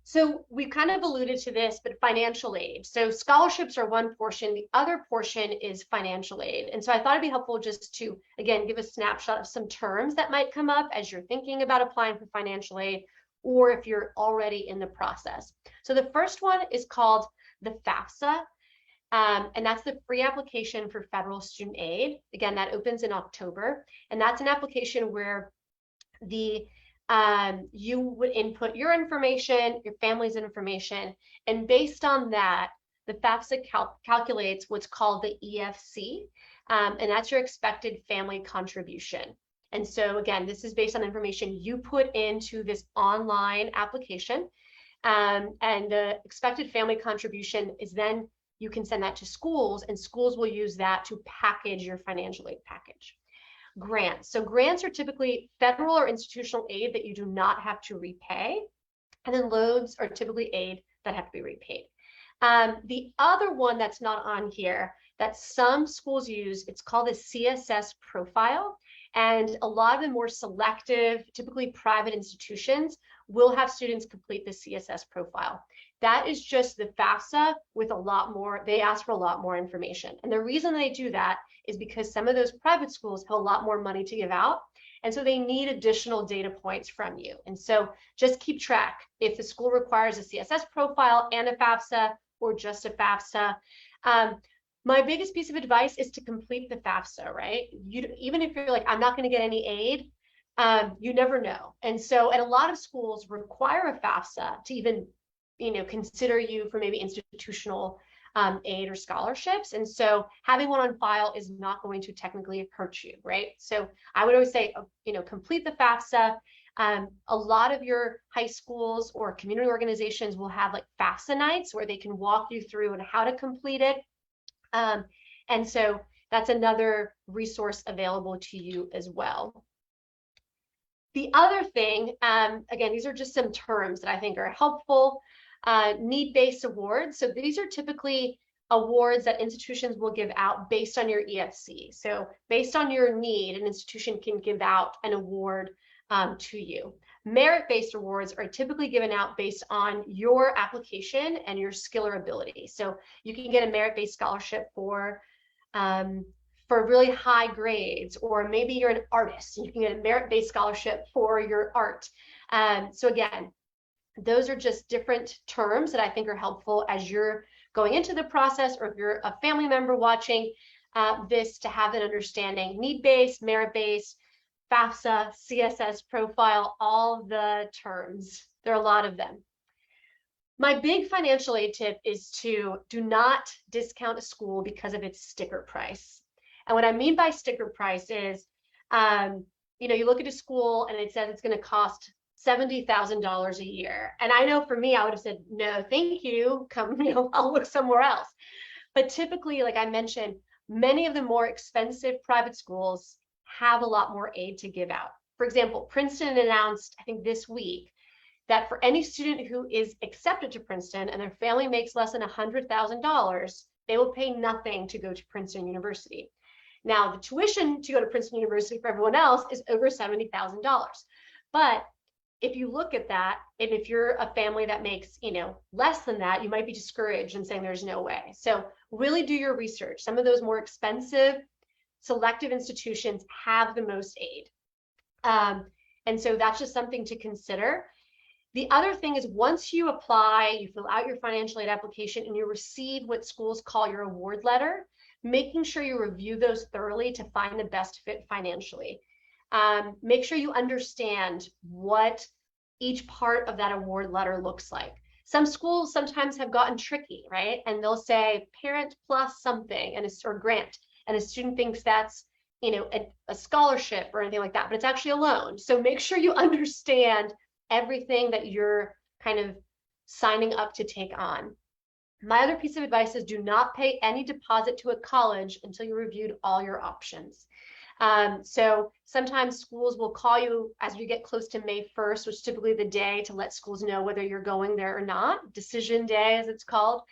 So we kind of alluded to this, but financial aid. So scholarships are one portion. The other portion is financial aid. And so I thought it'd be helpful just to, again, give a snapshot of some terms that might come up as you're thinking about applying for financial aid, or if you're already in the process. So the first one is called the FAFSA. And that's the free application for federal student aid. Again, that opens in October. And that's an application where you would input your information, your family's information, and based on that, the FAFSA calculates what's called the EFC, and that's your expected family contribution. And so again, this is based on information you put into this online application, and the expected family contribution is then you can send that to schools, and schools will use that to package your financial aid package. Grants. So grants are typically federal or institutional aid that you do not have to repay. And then loans are typically aid that have to be repaid. The other one that's not on here that some schools use, it's called a CSS profile. And a lot of the more selective, typically private institutions, will have students complete the CSS profile. That is just the FAFSA with a lot more, they ask for a lot more information. And the reason they do that is because some of those private schools have a lot more money to give out. And so they need additional data points from you. And so just keep track if the school requires a CSS profile and a FAFSA, or just a FAFSA. My biggest piece of advice is to complete the FAFSA, right? Even if you're like, I'm not going to get any aid, you never know. And so, and a lot of schools require a FAFSA to even, consider you for maybe institutional aid or scholarships. And so having one on file is not going to technically hurt you, right? So I would always say, complete the FAFSA. A lot of your high schools or community organizations will have like FAFSA nights where they can walk you through and how to complete it. And so that's another resource available to you as well. The other thing, again, these are just some terms that I think are helpful. Need-based awards. So these are typically awards that institutions will give out based on your EFC. So based on your need, an institution can give out an award to you. Merit-based awards are typically given out based on your application and your skill or ability. So you can get a merit-based scholarship for really high grades, or maybe you're an artist, you can get a merit-based scholarship for your art. So again, those are just different terms that I think are helpful as you're going into the process, or if you're a family member watching this, to have an understanding. Need-based, merit-based, FAFSA, CSS profile, all the terms. There are a lot of them. My big financial aid tip is to do not discount a school because of its sticker price. And what I mean by sticker price is, you look at a school and it says it's going to cost $70,000 a year. And I know for me, I would have said, no, thank you. Come, I'll look somewhere else. But typically, like I mentioned, many of the more expensive private schools have a lot more aid to give out. For example, Princeton announced, I think this week, that for any student who is accepted to Princeton and their family makes less than $100,000, they will pay nothing to go to Princeton University. Now, the tuition to go to Princeton University for everyone else is over $70,000. But if you look at that, and if you're a family that makes, less than that, you might be discouraged and saying there's no way. So really do your research. Some of those more expensive selective institutions have the most aid. And so that's just something to consider. The other thing is, once you apply, you fill out your financial aid application and you receive what schools call your award letter, making sure you review those thoroughly to find the best fit financially. Make sure you understand what each part of that award letter looks like. Some schools sometimes have gotten tricky, right? And they'll say parent plus something or grant, and a student thinks that's a scholarship or anything like that, but it's actually a loan. So make sure you understand everything that you're kind of signing up to take on. My other piece of advice is, do not pay any deposit to a college until you reviewed all your options. So sometimes schools will call you as you get close to May 1st, which is typically the day to let schools know whether you're going there or not, decision day as it's called.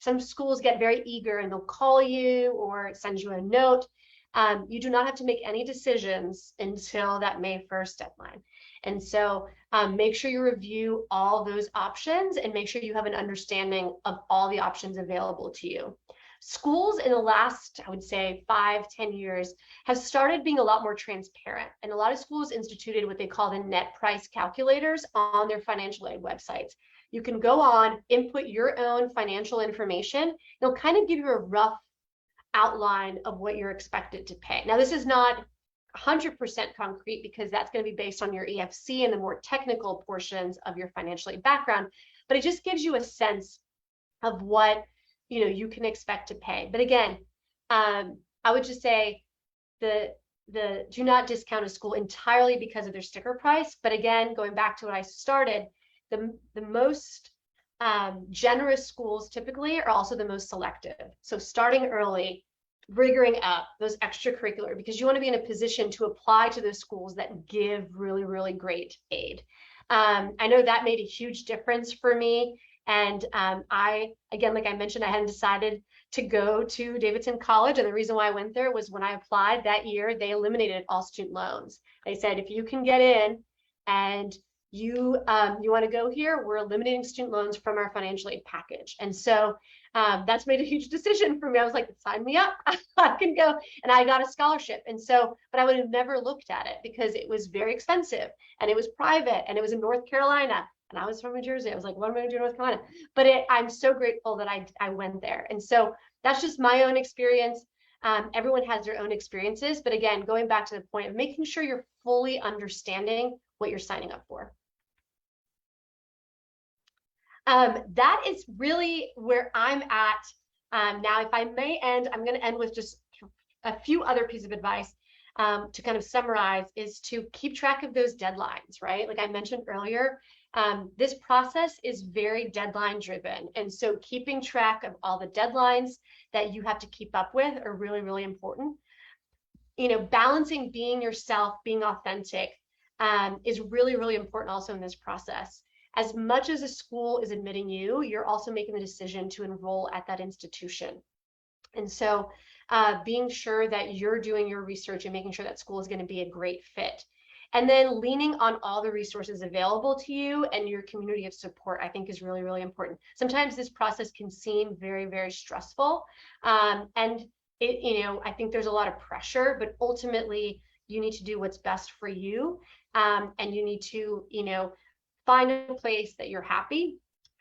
Some schools get very eager and they'll call you or send you a note. You do not have to make any decisions until that May 1st deadline. And so make sure you review all those options and make sure you have an understanding of all the options available to you. Schools in the last, I would say, 5-10 years have started being a lot more transparent. And a lot of schools instituted what they call the net price calculators on their financial aid websites. You can go on, input your own financial information. It'll kind of give you a rough outline of what you're expected to pay. Now, this is not 100% concrete because that's going to be based on your EFC and the more technical portions of your financial aid background, but it just gives you a sense of what you can expect to pay. But again, I would just say do not discount a school entirely because of their sticker price. But again, going back to what I started, the most generous schools typically are also the most selective. So starting early, rigoring up those extracurricular, because you want to be in a position to apply to those schools that give really, really great aid. I know that made a huge difference for me. And again, like I mentioned, I hadn't decided to go to Davidson College. And the reason why I went there was when I applied that year, they eliminated all student loans. They said, if you can get in and you want to go here, we're eliminating student loans from our financial aid package. And so that's made a huge decision for me. I was like, sign me up, I can go. And I got a scholarship. And so, but I would have never looked at it because it was very expensive and it was private and it was in North Carolina. And I was from New Jersey. I was like, what am I going to do in North Carolina? But I'm so grateful that I went there. And so that's just my own experience. Everyone has their own experiences. But again, going back to the point of making sure you're fully understanding what you're signing up for. That is really where I'm at Now, if I may end, I'm going to end with just a few other pieces of advice to kind of summarize, is to keep track of those deadlines, right? Like I mentioned earlier, this process is very deadline driven. And so keeping track of all the deadlines that you have to keep up with are really, really important. You know, balancing being yourself, being authentic is really, really important also in this process. As much as a school is admitting you, you're also making the decision to enroll at that institution. And so being sure that you're doing your research and making sure that school is going to be a great fit. And then leaning on all the resources available to you and your community of support, I think is really, really important. Sometimes this process can seem very, very stressful. And it, you know, I think there's a lot of pressure, but ultimately you need to do what's best for you. And you need to, you know, find a place that you're happy.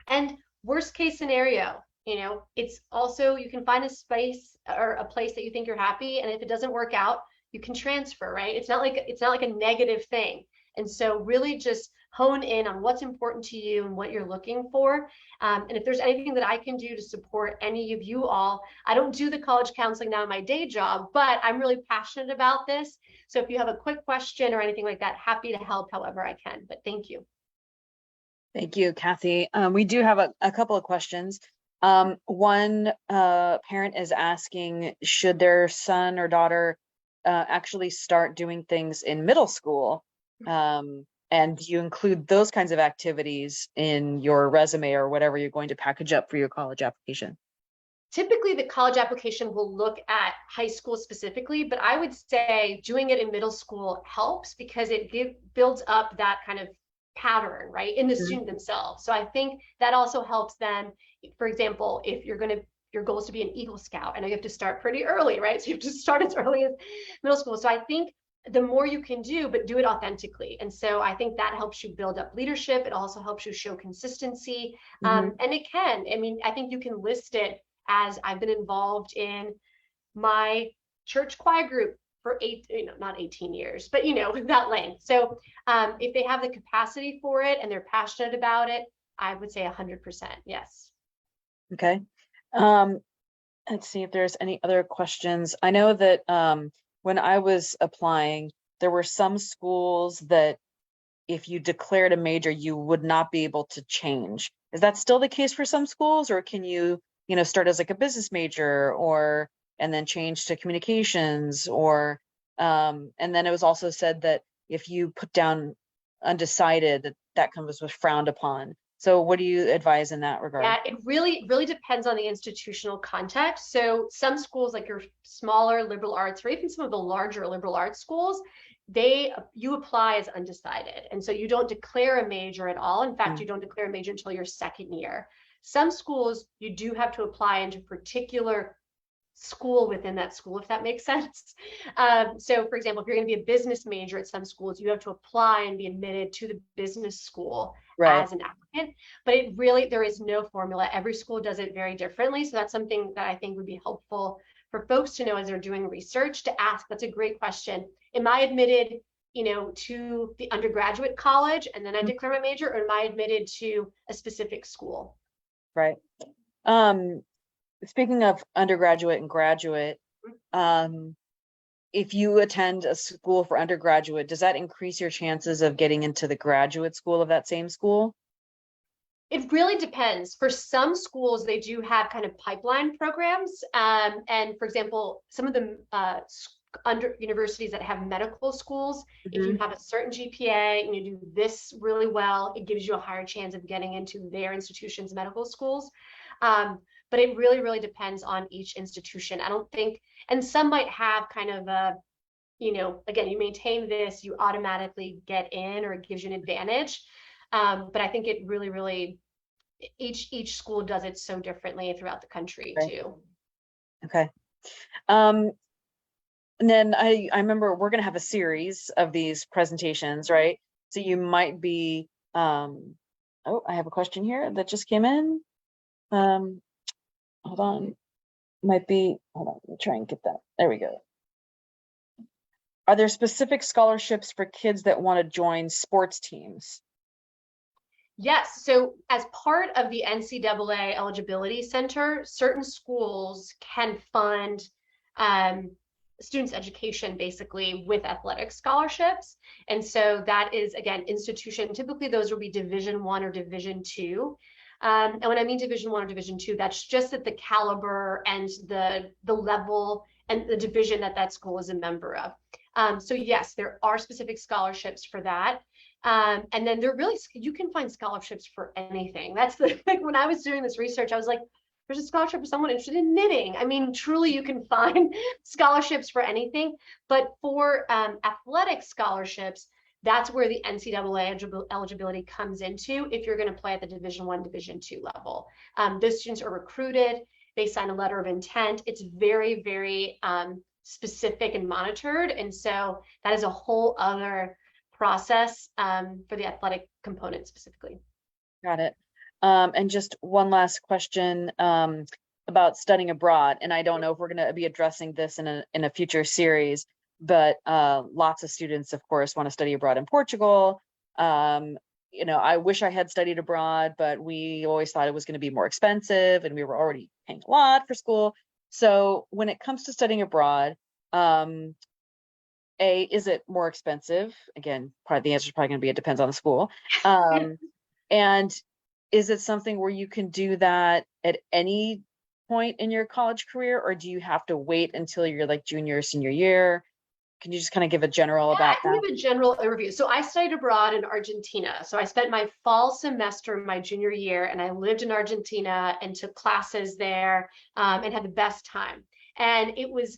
And worst case scenario, you know, it's also, you can find a space or a place that you think you're happy. And if it doesn't work out, you can transfer, right? It's not like a negative thing. And so really just hone in on what's important to you and what you're looking for. And if there's anything that I can do to support any of you all, I don't do the college counseling now in my day job, but I'm really passionate about this. So if you have a quick question or anything like that, happy to help however I can, but thank you. Thank you, Kathy. We do have a couple of questions. One parent is asking, should their son or daughter actually start doing things in middle school? And do you include those kinds of activities in your resume or whatever you're going to package up for your college application? Typically, the college application will look at high school specifically, but I would say doing it in middle school helps because it builds up that kind of pattern, right, in the student themselves. So I think that also helps them. For example, if you're going to, your goal is to be an Eagle Scout, I know you have to start pretty early, right? So you have to start as early as middle school. So I think the more you can do, but do it authentically. And so I think that helps you build up leadership. It also helps you show consistency. And it can, I mean, I think you can list it as I've been involved in my church choir group for not 18 years, but that length. So if they have the capacity for it and they're passionate about it, I would say 100%, yes. Okay. Let's see if there's any other questions. I know that when I was applying, there were some schools that if you declared a major, you would not be able to change. Is that still the case for some schools, or can you, start as like a business major and then change to communications, or and then it was also said that if you put down undecided, that was frowned upon. So what do you advise in that regard? Yeah, it really depends on the institutional context. So some schools, like your smaller liberal arts, or even some of the larger liberal arts schools, you apply as undecided. And so you don't declare a major at all. In fact, you don't declare a major until your second year. Some schools, you do have to apply into particular school within that school, if that makes sense. So for example, if you're going to be a business major at some schools, you have to apply and be admitted to the business school as an applicant. But there is no formula. Every school does it very differently. So that's something that I think would be helpful for folks to know as they're doing research, to ask. That's a great question. Am I admitted to the undergraduate college and then I declare my major, or am I admitted to a specific school? Right. Speaking of undergraduate and graduate, if you attend a school for undergraduate, does that increase your chances of getting into the graduate school of that same school? It really depends. For some schools, they do have kind of pipeline programs. And for example, some of the universities that have medical schools, if you have a certain GPA and you do this really well, it gives you a higher chance of getting into their institution's medical schools. But it really, really depends on each institution. I don't think, and some might have kind of a, again, you maintain this, you automatically get in, or it gives you an advantage. But I think it really, really, each school does it so differently throughout the country too. Okay. And then I remember we're going to have a series of these presentations, right? So you might be, oh, I have a question here that just came in. Hold on. Hold on, let me try and get that. There we go. Are there specific scholarships for kids that want to join sports teams? Yes. So as part of the NCAA Eligibility Center, certain schools can fund um, students' education basically with athletic scholarships. And so that is, again, institution. Typically, those will be Division I or Division II. And when I mean Division I or Division II, that's just at the caliber and the level and the division that that school is a member of. So yes, there are specific scholarships for that. And then they're really, you can find scholarships for anything. That's the, like when I was doing this research, I was like, there's a scholarship for someone interested in knitting. I mean, truly you can find scholarships for anything, but for athletic scholarships, that's where the NCAA eligibility comes into if you're going to play at the Division I, Division II level. Those students are recruited, they sign a letter of intent. It's very, very specific and monitored. And so that is a whole other process for the athletic component specifically. Got it. And just one last question about studying abroad. And I don't know if we're going to be addressing this in a future series, but lots of students, of course, want to study abroad in Portugal. You know, I wish I had studied abroad, but we always thought it was going to be more expensive, and we were already paying a lot for school. So when it comes to studying abroad, is it more expensive? Again, the answer is probably going to be it depends on the school. And is it something where you can do that at any point in your college career, or do you have to wait until you're like junior or senior year? Can you just kind of give a general about that? I can that? give a general overview. So I studied abroad in Argentina. So I spent my fall semester my junior year, and I lived in Argentina and took classes there and had the best time. And it was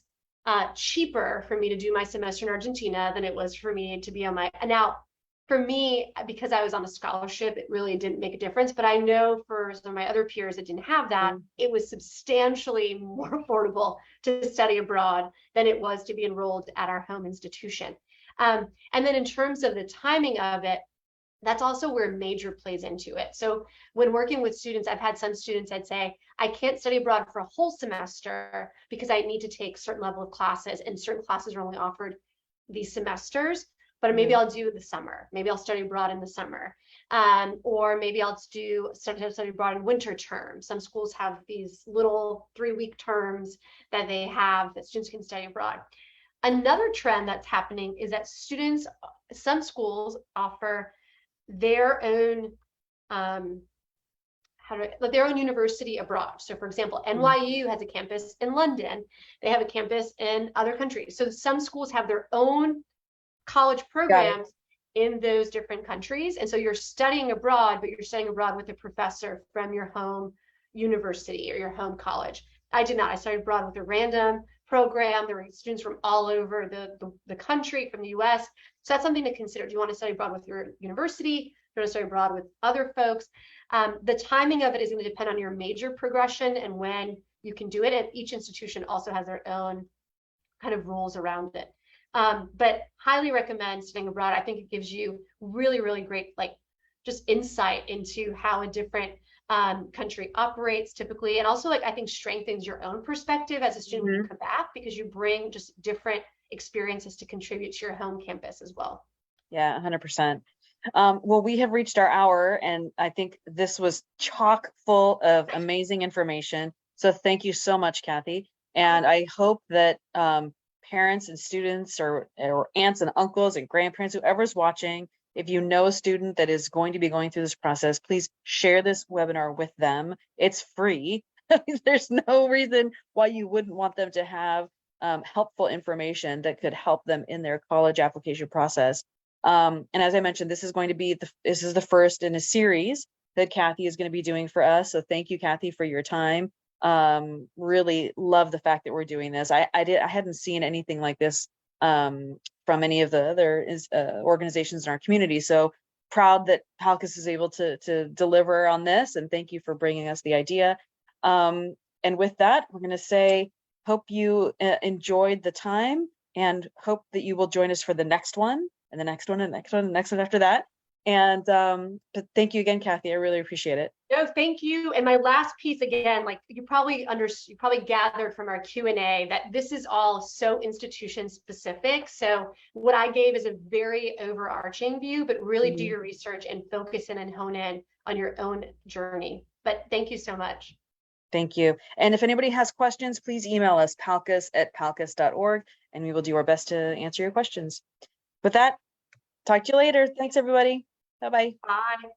cheaper for me to do my semester in Argentina than it was for me to be on my, now for me, because I was on a scholarship, it really didn't make a difference. But I know for some of my other peers that didn't have that, it was substantially more affordable to study abroad than it was to be enrolled at our home institution. And then in terms of the timing of it, that's also where major plays into it. So when working with students, I've had some students that say, I can't study abroad for a whole semester because I need to take a certain level of classes, and certain classes are only offered these semesters, but maybe I'll do the summer. Maybe I'll study abroad in the summer. Or maybe I'll study abroad in winter term. Some schools have these little 3-week terms that they have that students can study abroad. Another trend that's happening is that some schools offer their own their own university abroad. So for example, NYU has a campus in London. They have a campus in other countries. So some schools have their own college programs in those different countries. And so you're studying abroad, but you're studying abroad with a professor from your home university or your home college. I did not. I studied abroad with a random program. There were students from all over the country, from the US. So that's something to consider. Do you want to study abroad with your university? Do you want to study abroad with other folks? The timing of it is going to depend on your major progression and when you can do it. And each institution also has their own kind of rules around it. But highly recommend studying abroad. I think it gives you really, really great, like, just insight into how a different country operates typically. And also, like, I think strengthens your own perspective as a student when you come back, because you bring just different experiences to contribute to your home campus as well. Yeah, 100%. Well, we have reached our hour, and I think this was chock full of amazing information. So thank you so much, Kathy. And I hope that parents and students or aunts and uncles and grandparents, whoever's watching, if you know a student that is going to be going through this process, please share this webinar with them. It's free. There's no reason why you wouldn't want them to have helpful information that could help them in their college application process. And as I mentioned, this is going to be this is the first in a series that Kathy is going to be doing for us. So thank you, Kathy, for your time. Really love the fact that we're doing this. I hadn't seen anything like this from any of the other organizations in our community. So proud that PALCUS is able to deliver on this, and thank you for bringing us the idea. And with that, we're going to say, hope you enjoyed the time, and hope that you will join us for the next one, and the next one, and the next one, and the next one after that. And but thank you again, Kathy. I really appreciate it. No, thank you. And my last piece again, like you probably gathered from our Q&A that this is all so institution specific. So what I gave is a very overarching view, but really do your research and focus in and hone in on your own journey. But thank you so much. Thank you. And if anybody has questions, please email us palcus@palcus.org, and we will do our best to answer your questions. With that, talk to you later. Thanks, everybody. Bye-bye. Bye.